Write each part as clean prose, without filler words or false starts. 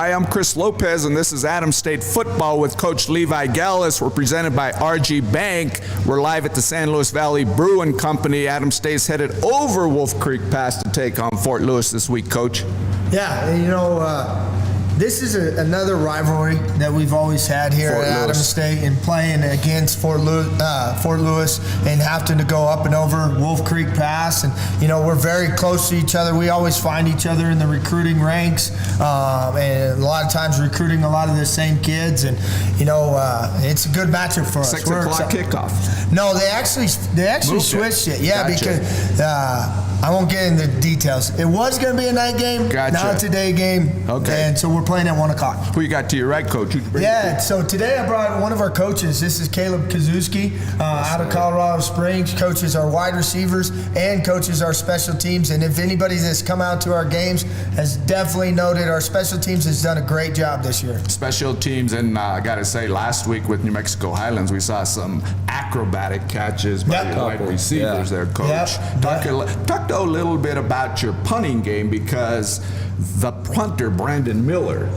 Hi, I'm Chris Lopez, and this is Adams State Football with Coach Levi Gallas. We're presented by RG Bank. We're live at the San Luis Valley Brewing Company. Adams State's headed over Wolf Creek Pass to take on Fort Lewis this week, Coach. Yeah, this is another rivalry that we've always had here at Adams State, and playing against Fort Lewis and having to go up and over Wolf Creek Pass. And, we're very close to each other. We always find each other in the recruiting ranks, and a lot of times recruiting a lot of the same kids. And, it's a good matchup for us. 6 o'clock kickoff. No, they actually switched it. Yeah, gotcha. Because I won't get into the details. It was going to be a night game. Gotcha. Now it's a day game. Okay. And so we're playing at 1 o'clock. Who you got to your right, Coach? So today I brought one of our coaches. This is Caleb Kazuski out of Colorado Springs. Coaches our wide receivers and coaches our special teams. And if anybody that's come out to our games has definitely noted our special teams has done a great job this year. Special teams, and I got to say, last week with New Mexico Highlands, we saw some acrobatic catches by your wide receivers there, Coach. Talk a little bit about your punting game, because the punter, Brandon Biller.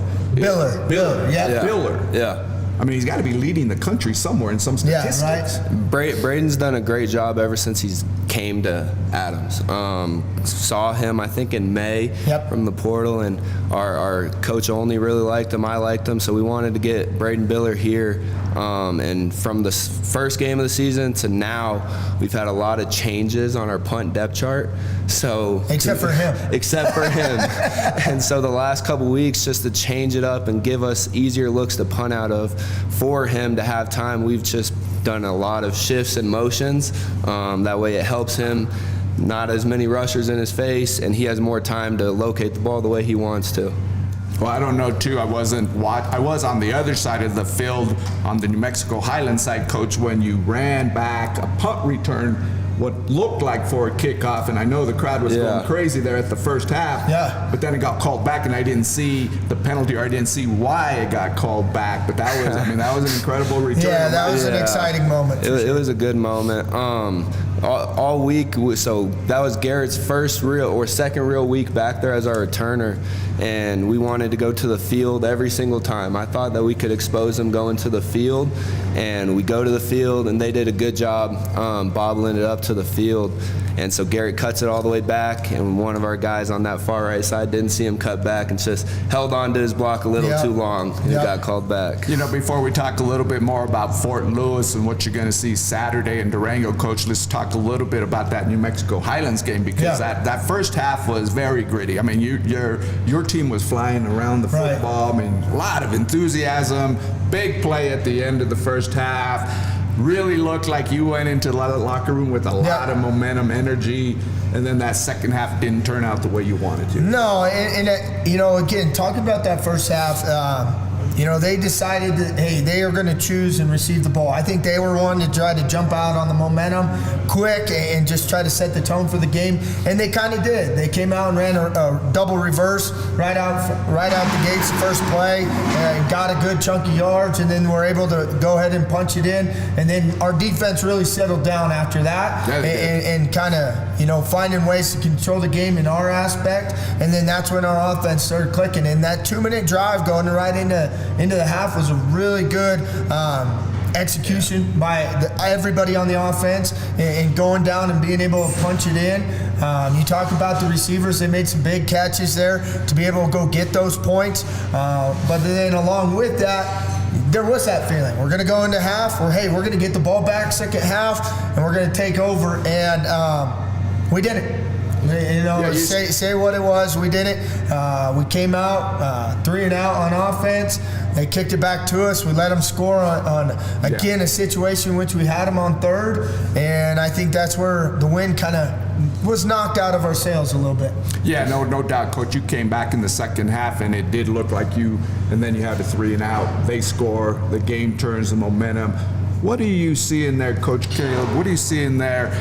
I mean, he's got to be leading the country somewhere in some statistics. Yeah, right. Braden's done a great job ever since he's came to Adams. Saw him, I think, in May from the portal, and our coach only really liked him. I liked him, so we wanted to get Braden Biller here. And from the first game of the season to now, we've had a lot of changes on our punt depth chart. So except for him. And so the last couple weeks, just to change it up and give us easier looks to punt out of for him to have time, we've just done a lot of shifts and motions. That way it helps him, not as many rushers in his face, and he has more time to locate the ball the way he wants to. Well, I don't know, too. I was on the other side of the field on the New Mexico Highlands side, Coach, when you ran back a punt return, what looked like for a kickoff, and I know the crowd was going crazy there at the first half, but then it got called back, and I didn't see the penalty, or I didn't see why it got called back, but that was an incredible return. Yeah, that was an exciting moment. It was a good moment. All week, so that was Garrett's second real week back there as our returner, and we wanted to go to the field every single time. I thought that we could expose them going to the field, and we go to the field, and they did a good job bobbling it up to the field. And so Garrett cuts it all the way back, and one of our guys on that far right side didn't see him cut back and just held on to his block a little too long, and it got called back. Before we talk a little bit more about Fort Lewis and what you're going to see Saturday in Durango, Coach, let's talk a little bit about that New Mexico Highlands game, because that first half was very gritty. I mean, your team was flying around the football. I mean, a lot of enthusiasm, big play at the end of the first half. Really looked like you went into the locker room with a lot of momentum, energy, and then that second half didn't turn out the way you wanted to. No, and again, talking about that first half, they decided that, hey, they are going to choose and receive the ball. I think they were wanting to try to jump out on the momentum quick and just try to set the tone for the game, and they kind of did. They came out and ran a double reverse right out the gates, the first play, and got a good chunk of yards, and then were able to go ahead and punch it in. And then our defense really settled down after that, and kind of finding ways to control the game in our aspect. And then that's when our offense started clicking. And that 2-minute drive going right into the half was a really good execution by everybody on the offense, and going down and being able to punch it in. You talk about the receivers, they made some big catches there to be able to go get those points. But then along with that, there was that feeling. We're going to go into half, we're going to get the ball back second half, and we're going to take over. And we did it. Say what it was. We did it. We came out 3 and out on offense. They kicked it back to us. We let them score on a situation in which we had them on third, and I think that's where the win kind of was knocked out of our sails a little bit. Yeah, no doubt, Coach. You came back in the second half, and it did look like you, and then you had a 3 and out. They score. The game turns, the momentum. What do you see in there, Coach Caleb? What do you see in there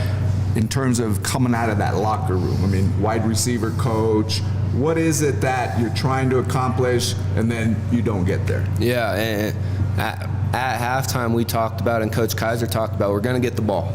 in terms of coming out of that locker room? I mean, wide receiver coach, what is it that you're trying to accomplish and then you don't get there? Yeah, and at halftime we talked about, and Coach Kaiser talked about, we're going to get the ball.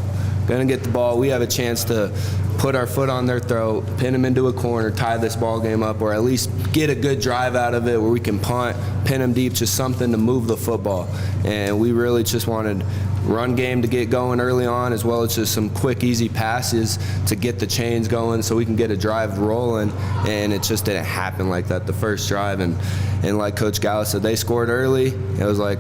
We have a chance to put our foot on their throat, pin them into a corner, tie this ball game up, or at least get a good drive out of it where we can punt, pin them deep, just something to move the football. And we really just wanted run game to get going early on, as well as just some quick, easy passes to get the chains going so we can get a drive rolling. And it just didn't happen like that the first drive. And like Coach Gallas said, they scored early. It was like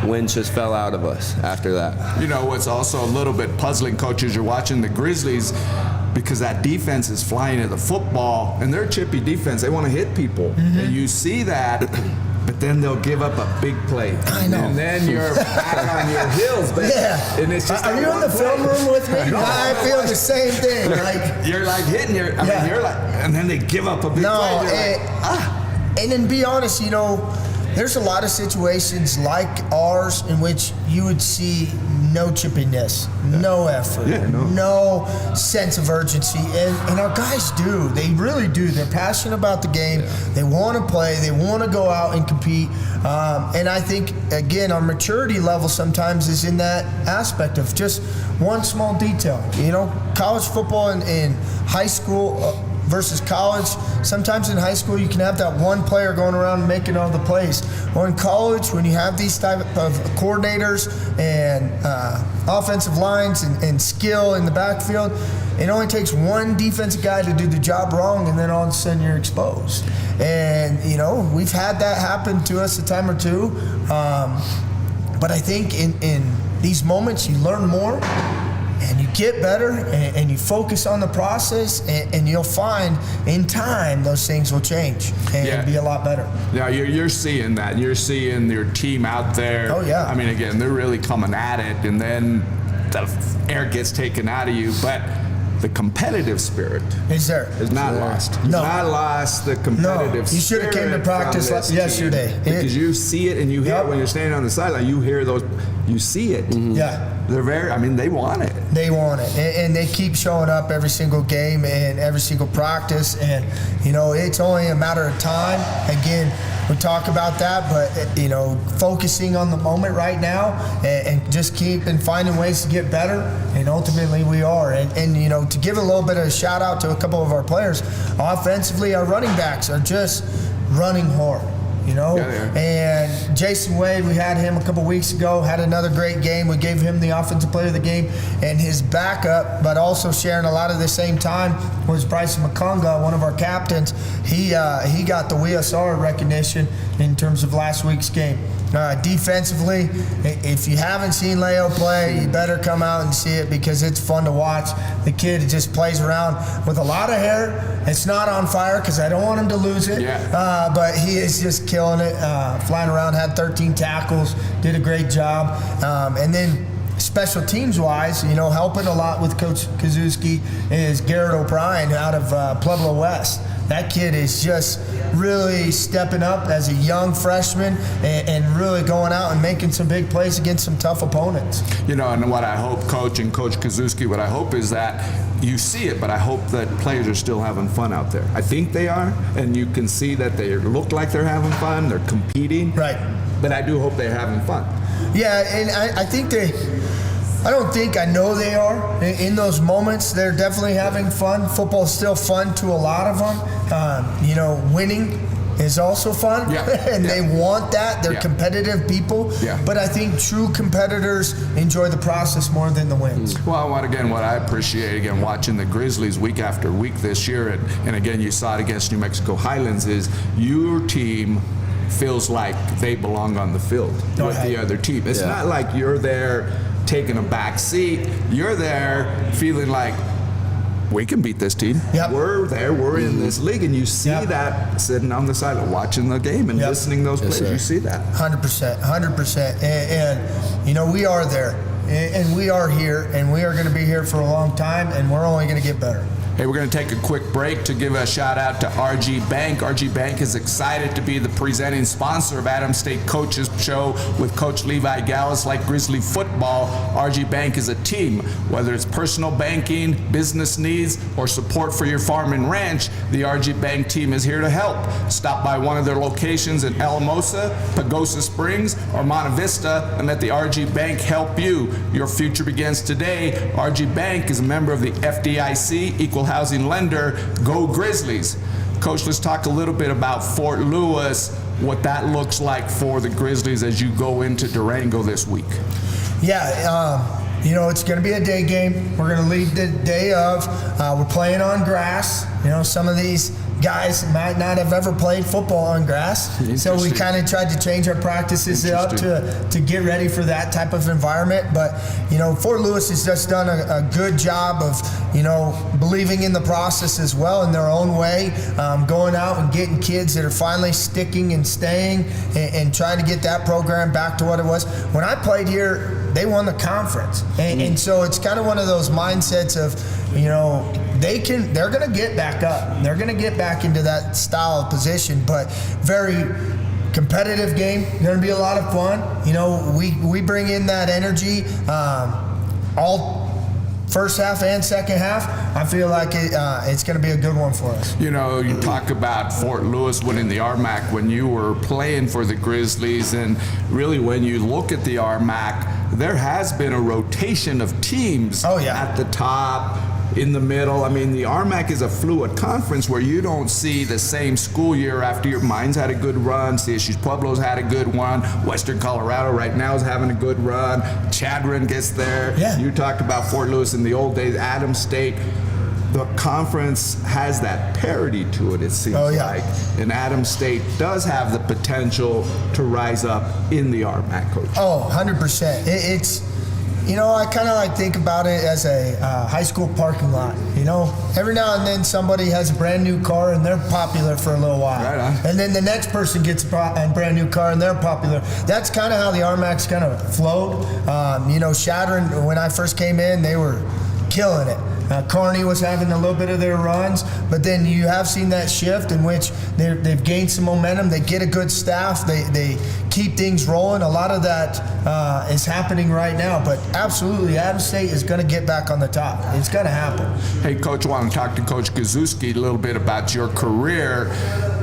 winds just fell out of us after that. You know, what's also a little bit puzzling, coaches, you're watching the Grizzlies, because that defense is flying at the football, and they're a chippy defense. They want to hit people. And you see that, but then they'll give up a big play. I know. And then you're back on your heels. But and it's just Are you in the film room with me? No, I feel the same thing. Like, you're like hitting your, I mean, you're like, and then they give up a big play. You're like, and then be honest, you know, there's a lot of situations like ours in which you would see no chippiness, no effort, no sense of urgency. And our guys do. They really do. They're passionate about the game. They want to play. They want to go out and compete. And I think, again, our maturity level sometimes is in that aspect of just one small detail. You know, college football in high school versus college. Sometimes in high school you can have that one player going around making all the plays. Or in college, when you have these type of coordinators and offensive lines and skill in the backfield, it only takes one defensive guy to do the job wrong, and then all of a sudden you're exposed. And, you know, we've had that happen to us a time or two. But I think in these moments you learn more, and you get better, and you focus on the process, and you'll find in time those things will change and be a lot better. Yeah, you're seeing that. You're seeing your team out there. Oh, yeah. I mean, again, they're really coming at it, and then the air gets taken out of you. But the competitive spirit is there. Is not lost. You've not lost the competitive spirit. You should have came to practice yesterday. Because you see it, and you hear it when you're standing on the sideline. You hear those, you see it. Yeah. They're very, I mean, they want it. They want it. And they keep showing up every single game and every single practice. And, you know, it's only a matter of time. Again, we talk about that, but, you know, focusing on the moment right now and just keeping finding ways to get better. And ultimately we are. And, you know, to give a little bit of a shout out to a couple of our players, offensively, our running backs are just running hard. You know, and Jason Wade, we had him a couple weeks ago, had another great game. We gave him the offensive player of the game, and his backup, but also sharing a lot of the same time, was Bryson McConga, one of our captains. He got the WSR recognition in terms of last week's game. Defensively, if you haven't seen Leo play, you better come out and see it because it's fun to watch. The kid just plays around with a lot of hair. It's not on fire because I don't want him to lose it. But he is just killing it, flying around, had 13 tackles, did a great job. And then special teams wise, you know, helping a lot with Coach Kazuski is Garrett O'Brien out of Pueblo West. That kid is just really stepping up as a young freshman and really going out and making some big plays against some tough opponents. You know, and what I hope, Coach and Coach Kazuski, what I hope is that you see it, but I hope that players are still having fun out there. I think they are, and you can see that they look like they're having fun, they're competing. Right. But I do hope they're having fun. Yeah, and I think I know they are. In those moments, they're definitely having fun. Football is still fun to a lot of them. You know, winning is also fun, and they want that. They're competitive people, but I think true competitors enjoy the process more than the wins. Well, what I appreciate, watching the Grizzlies week after week this year, and again, you saw it against New Mexico Highlands, is your team feels like they belong on the field with the other team. It's not like you're there taking a back seat. You're there feeling like, we can beat this team. We're there. We're in this league, and you see that sitting on the side, watching the game and listening to those plays. You see that. 100%. And you know, we are there, and we are here, and we are going to be here for a long time, and we're only going to get better. Hey, we're going to take a quick break to give a shout out to RG Bank. RG Bank is excited to be the presenting sponsor of Adams State Coaches Show with Coach Levi Gallas. Like Grizzly football, RG Bank is a team. Whether it's personal banking, business needs, or support for your farm and ranch, the RG Bank team is here to help. Stop by one of their locations in Alamosa, Pagosa Springs, or Monte Vista and let the RG Bank help you. Your future begins today. RG Bank is a member of the FDIC, Equal Housing Lender. Go Grizzlies. Coach, let's talk a little bit about Fort Lewis, what that looks like for the Grizzlies as you go into Durango this week. Yeah, it's going to be a day game. We're going to lead the day of. We're playing on grass. Some of these guys might not have ever played football on grass, so we kind of tried to change our practices up to get ready for that type of environment. But Fort Lewis has just done a good job of believing in the process as well in their own way, going out and getting kids that are finally sticking and staying and trying to get that program back to what it was. When I played here, they won the conference, and so it's kind of one of those mindsets of they're going to get back up. They're going to get back into that style of position, but very competitive game. Going to be a lot of fun. We bring in that energy all first half and second half. I feel like it's going to be a good one for us. You talk about Fort Lewis winning the RMAC when you were playing for the Grizzlies, and really when you look at the RMAC, there has been a rotation of teams at the top, in the middle. I mean, the RMAC is a fluid conference where you don't see the same school year after year. Mine's had a good run. CSU's Pueblo's had a good one. Western Colorado right now is having a good run. Chadron gets there. Yeah. You talked about Fort Lewis in the old days. Adams State. The conference has that parity to it seems like. And Adams State does have the potential to rise up in the RMAC, Coach. 100%. It's I kind of think about it as a high school parking lot. Every now and then somebody has a brand new car and they're popular for a little while. Right on. And then the next person gets a brand new car and they're popular. That's kind of how the RMAC's kind of flowed. Chadron, when I first came in, they were killing it. Kearney was having a little bit of their runs, but then you have seen that shift in which they've gained some momentum. They get a good staff. They keep things rolling. A lot of that is happening right now, but absolutely, Adams State is going to get back on the top. It's going to happen. Hey, Coach, I want to talk to Coach Gazuski a little bit about your career.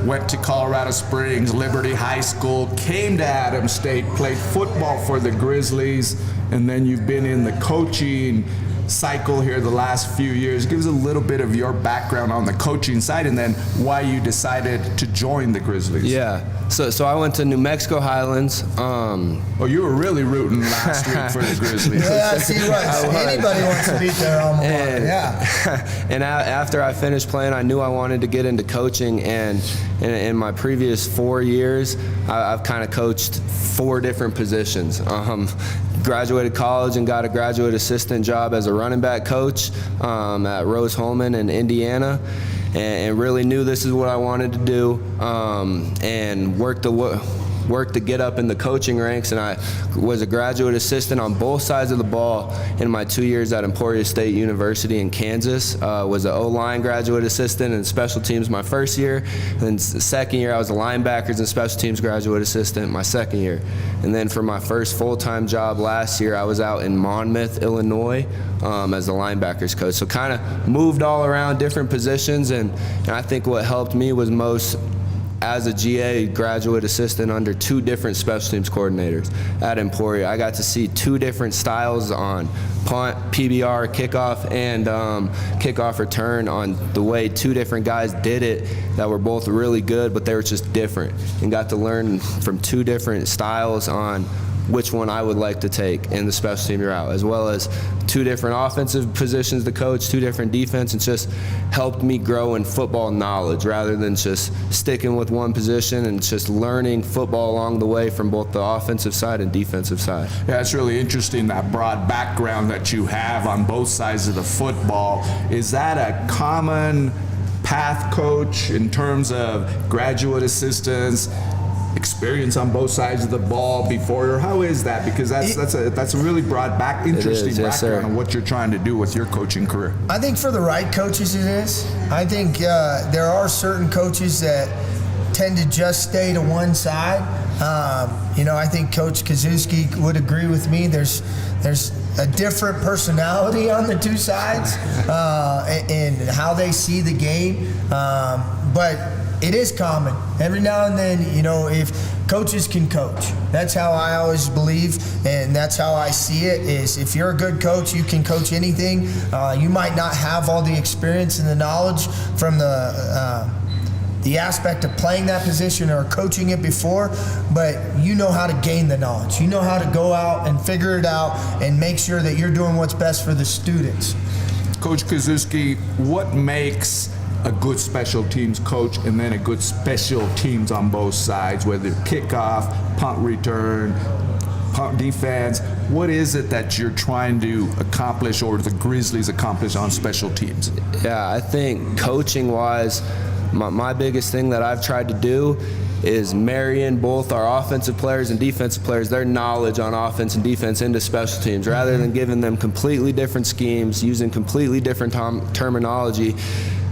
Went to Colorado Springs, Liberty High School, came to Adams State, played football for the Grizzlies, and then you've been in the coaching cycle here the last few years. Give us a little bit of your background on the coaching side and then why you decided to join the Grizzlies. Yeah. So I went to New Mexico Highlands. You were really rooting last week for the Grizzlies. Yeah, see what? Anybody wants to beat their alma mater. Yeah. And after I finished playing, I knew I wanted to get into coaching. And in my previous 4 years, I've kind of coached 4 different positions. Graduated college and got a graduate assistant job as a running back coach at Rose-Hulman in Indiana, and really knew this is what I wanted to do, and worked to get up in the coaching ranks. And I was a graduate assistant on both sides of the ball in my 2 years at Emporia State University in Kansas. Was an O-line graduate assistant and special teams my first year. And then the second year I was a linebackers and special teams graduate assistant my second year. And then for my first full-time job last year, I was out in Monmouth, Illinois, as a linebackers coach. So kind of moved all around different positions, and I think what helped me was most as a GA graduate assistant under 2 different special teams coordinators at Emporia. I got to see 2 different styles on punt, PBR, kickoff, and kickoff return on the way 2 different guys did it that were both really good, but they were just different, and got to learn from 2 different styles on which one I would like to take in the special team route, as well as 2 different offensive positions to coach, 2 different defense. It's just helped me grow in football knowledge rather than just sticking with one position, and just learning football along the way from both the offensive side and defensive side. Yeah, it's really interesting, that broad background that you have on both sides of the football. Is that a common path, Coach, in terms of graduate assistants experience on both sides of the ball before, or how is that? Because that's a really broad interesting background on what you're trying to do with your coaching career. I think for the right coaches it is. I think there are certain coaches that tend to just stay to one side. I think Coach Kaczewski would agree with me. There's a different personality on the two sides and how they see the game. But it is common. Every now and then, if coaches can coach. That's how I always believe, and that's how I see it, is if you're a good coach, you can coach anything. You might not have all the experience and the knowledge from the aspect of playing that position or coaching it before, but you know how to gain the knowledge. You know how to go out and figure it out and make sure that you're doing what's best for the students. Coach Kaczewski, what makes a good special teams coach and then a good special teams on both sides, whether kickoff, punt return, punt defense? What is it that you're trying to accomplish, or the Grizzlies accomplish on special teams? Yeah, I think coaching-wise, my biggest thing that I've tried to do is marry in both our offensive players and defensive players, their knowledge on offense and defense, into special teams, rather than giving them completely different schemes, using completely different terminology,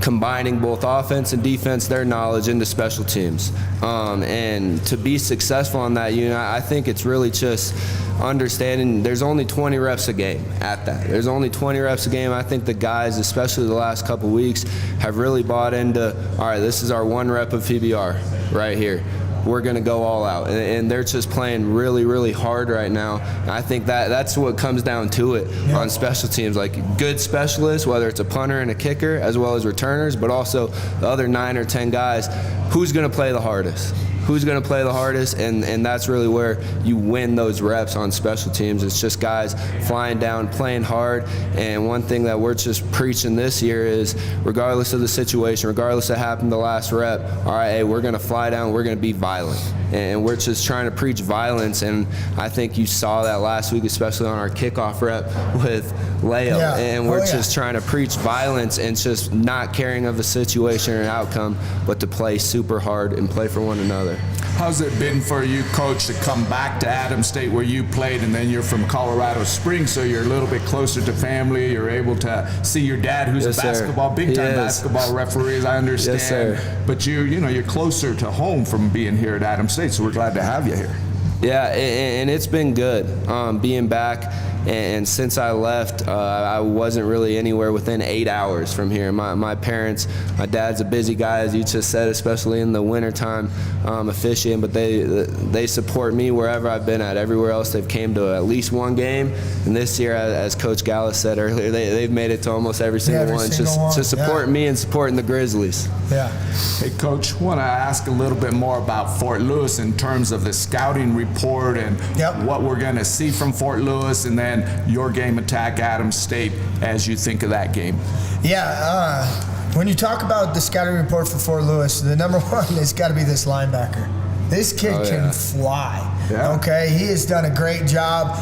combining both offense and defense, their knowledge, into special teams. And to be successful on that unit, I think it's really just understanding there's only 20 reps a game at that. There's only 20 reps a game. I think the guys, especially the last couple weeks, have really bought into, all right, this is our 1 rep of PBR right here. We're going to go all out. And they're just playing really, really hard right now. And I think that's what comes down to it on special teams. Like good specialists, whether it's a punter and a kicker, as well as returners, but also the other 9 or 10 guys, who's going to play the hardest? Who's going to play the hardest, and that's really where you win those reps on special teams. It's just guys flying down, playing hard, and one thing that we're just preaching this year is, regardless of the situation, regardless of what happened the last rep, all right, hey, we're going to fly down, we're going to be violent. And we're just trying to preach violence, and I think you saw that last week, especially on our kickoff rep with Leo. Yeah. And we're just trying to preach violence and just not caring of a situation or an outcome, but to play super hard and play for one another. How's it been for you, Coach, to come back to Adams State where you played, and then you're from Colorado Springs, so you're a little bit closer to family. You're able to see your dad, who's a basketball, big-time basketball referee, as I understand. Yes, sir. But you're closer to home from being here at Adams State, so we're glad to have you here. Yeah, and it's been good being back. And since I left, I wasn't really anywhere within 8 hours from here. My parents, my dad's a busy guy, as you just said, especially in the wintertime officiating, but they support me wherever I've been at. Everywhere else they've came to at least one game. And this year, as Coach Gallas said earlier, they've made it to almost every single one. To support me and supporting the Grizzlies. Yeah. Hey, Coach, I want to ask a little bit more about Fort Lewis in terms of the scouting report and what we're going to see from Fort Lewis, and then your game attack Adams State as you think of that game. Yeah, when you talk about the scouting report for Fort Lewis, the number one has got to be this linebacker. This kid can fly. Yeah. Okay, he has done a great job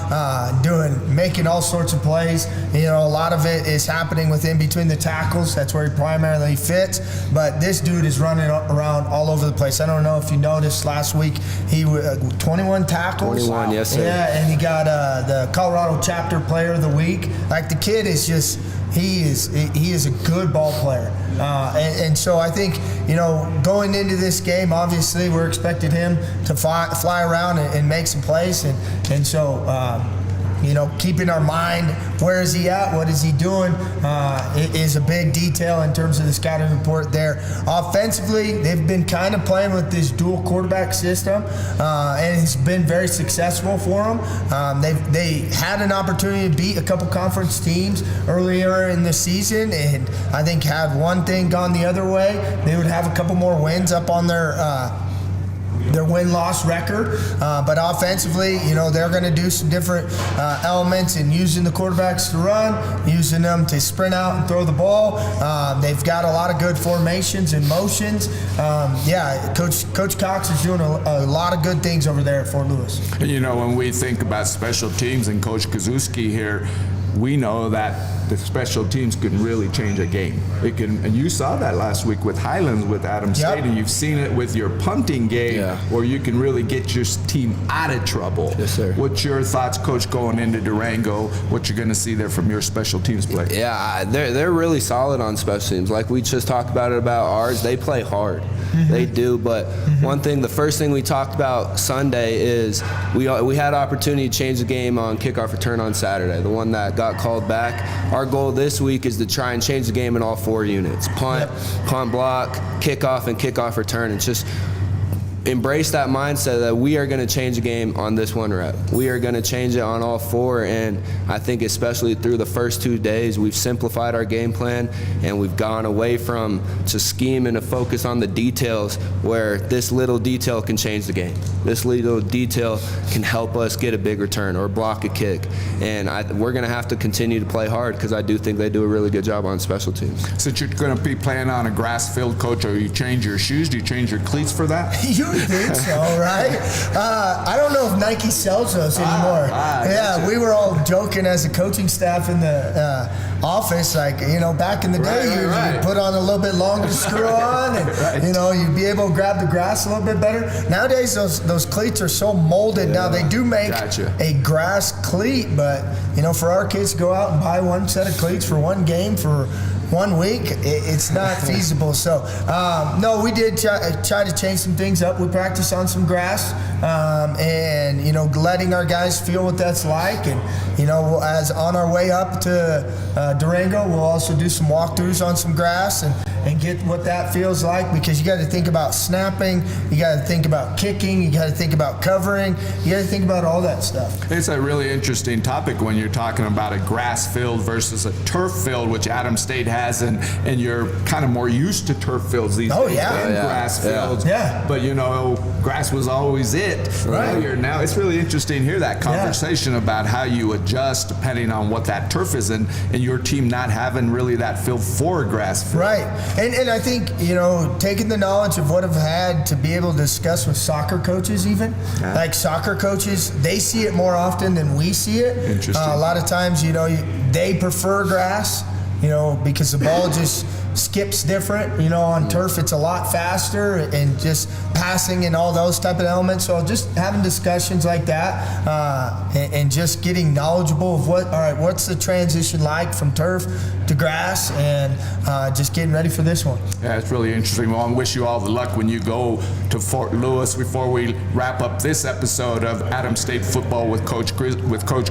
making all sorts of plays. A lot of it is happening within between the tackles. That's where he primarily fits. But this dude is running around all over the place. I don't know if you noticed last week, he 21 tackles. 21, yes, sir. Yeah, and he got the Colorado Chapter Player of the Week. Like, the kid is just, he is a good ball player. And so I think, going into this game, obviously we're expecting him to fly around and make some plays. And so, keeping our mind, where is he at, what is he doing, is a big detail in terms of the scouting report there. Offensively, they've been kind of playing with this dual quarterback system, and it's been very successful for them. They had an opportunity to beat a couple conference teams earlier in the season, and I think had one thing gone the other way, they would have a couple more wins up on their win-loss record, but offensively, they're going to do some different elements in using the quarterbacks to run, using them to sprint out and throw the ball. They've got a lot of good formations and motions. Coach Cox is doing a lot of good things over there at Fort Lewis. When we think about special teams and Coach Kaczewski here, we know that the special teams can really change a game. It can, and you saw that last week with Highlands, with Adam State, and you've seen it with your punting game, where you can really get your team out of trouble. Yes, sir. What's your thoughts, Coach, going into Durango? What you're going to see there from your special teams play? Yeah, they're really solid on special teams. Like we just talked about ours, they play hard. They do, but one thing, the first thing we talked about Sunday is we had opportunity to change the game on kickoff return on Saturday, the one that got called back. Our goal this week is to try and change the game in all 4 units: punt, punt block, kickoff, and kickoff return. It's just embrace that mindset that we are going to change the game on this 1 rep. We are going to change it on all 4, and I think especially through the first 2 days, we've simplified our game plan, and we've gone away from to scheme and to focus on the details, where this little detail can change the game. This little detail can help us get a big return or block a kick, and we're going to have to continue to play hard, because I do think they do a really good job on special teams. Since you're going to be playing on a grass field, Coach, or you change your shoes? Do you change your cleats for that? You think so, right? I don't know if Nike sells those anymore. Yeah, we were all joking as a coaching staff in the office, like, back in the day, you'd put on a little bit longer to screw on, and you'd be able to grab the grass a little bit better. Nowadays, those cleats are so molded. Now they do make a grass cleat, but for our kids to go out and buy one set of cleats for one game for 1 week, it's not feasible. So, no, we did try to change some things up. We practiced on some grass, and letting our guys feel what that's like. And as on our way up to Durango, we'll also do some walkthroughs on some grass and get what that feels like, because you got to think about snapping, you got to think about kicking, you got to think about covering, you got to think about all that stuff. It's a really interesting topic when you're talking about a grass field versus a turf field, which Adam State has, and you're kind of more used to turf fields these days than grass fields. But grass was always it. Right. Now it's really interesting to hear that conversation about how you adjust depending on what that turf is, and your team not having really that field for a grass field. Right. And I think, taking the knowledge of what I've had to be able to discuss with soccer coaches even, like soccer coaches, they see it more often than we see it. Interesting. A lot of times, they prefer grass, because the ball just skips different. On turf, it's a lot faster, and just passing and all those type of elements. So just having discussions like that, and just getting knowledgeable of what's the transition like from turf to grass, and just getting ready for this one. Yeah, it's really interesting. Well, I wish you all the luck when you go to Fort Lewis. Before we wrap up this episode of Adam State Football with Coach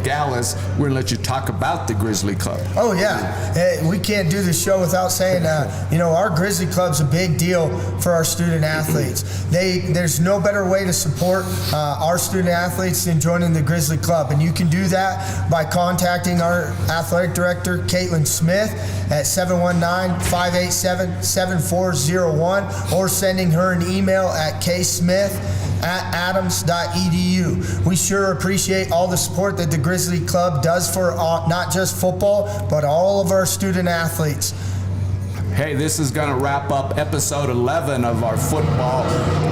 Gallas, we're gonna let you talk about the Grizzly Club. Oh yeah, we can't do the show without saying, our Grizzly Club's a big deal for our student athletes. There's no better way to support our student athletes than joining the Grizzly Club, and you can do that by contacting our athletic director, Caitlin Smith, at 719-587-7401, or sending her an email at ksmith@adams.edu. We sure appreciate all the support that the Grizzly Club does for not just football, but all of our student athletes. Hey, this is going to wrap up episode 11 of our football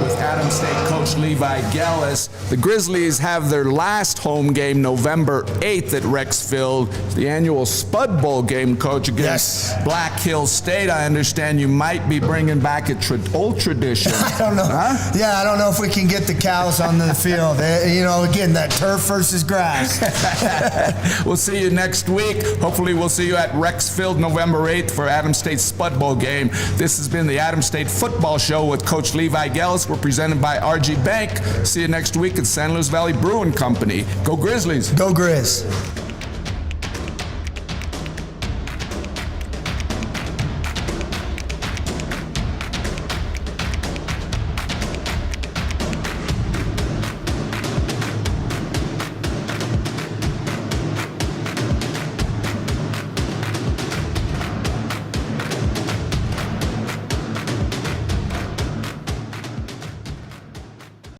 with Adam State coach Levi Gallas. The Grizzlies have their last home game November 8th at Rexfield, the annual Spud Bowl game, Coach, against Black Hill State. I understand you might be bringing back an old tradition. I don't know. Huh? Yeah, I don't know if we can get the cows on the field. Again, that turf versus grass. We'll see you next week. Hopefully we'll see you at Rexfield November 8th for Adam State's Spud Bowl game. This has been the Adam State Football Show with Coach Levi Gallas. We're presented by RG Bank. See you next week at San Luis Valley Brewing Company. Go Grizzlies. Go Grizz.